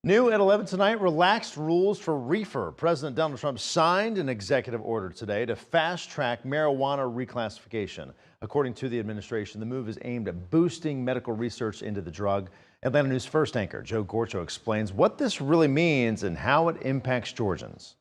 New at 11 tonight, relaxed rules for reefer. President Donald Trump signed an executive order today to fast-track marijuana reclassification. According to the administration, the move is aimed at boosting medical research into the drug. Atlanta News First anchor Joe Gorcho explains what this really means and how it impacts Georgians.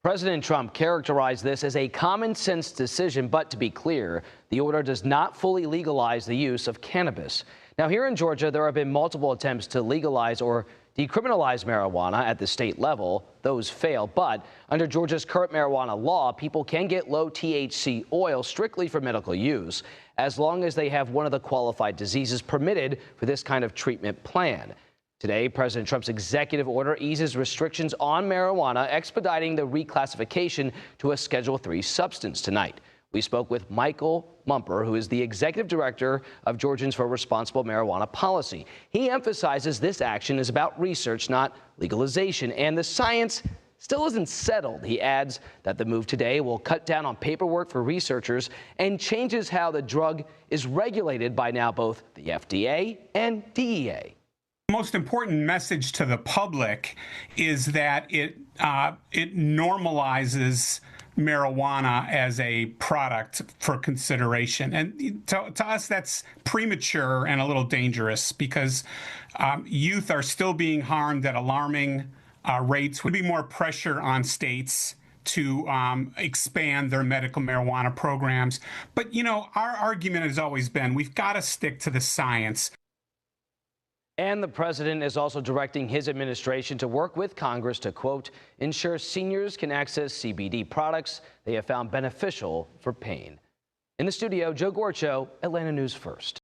President Trump characterized this as a common sense decision, but to be clear, the order does not fully legalize the use of cannabis. Now, here in Georgia, there have been multiple attempts to legalize or decriminalize marijuana at the state level. Those failed, but under Georgia's current marijuana law, people can get low THC oil strictly for medical use, as long as they have one of the qualified diseases permitted for this kind of treatment plan. Today, President Trump's executive order eases restrictions on marijuana, expediting the reclassification to a Schedule III substance tonight. We spoke with Michael Mumper, who is the executive director of Georgians for Responsible Marijuana Policy. He emphasizes this action is about research, not legalization, and the science still isn't settled. He adds that the move today will cut down on paperwork for researchers and changes how the drug is regulated by now both the FDA and DEA. The most important message to the public is that it normalizes marijuana as a product for consideration. And to us, that's premature and a little dangerous because youth are still being harmed at alarming rates. Would be more pressure on states to expand their medical marijuana programs. But, you know, our argument has always been we've got to stick to the science. And the president is also directing his administration to work with Congress to, quote, ensure seniors can access CBD products they have found beneficial for pain. In the studio, Joe Gorcho, Atlanta News First.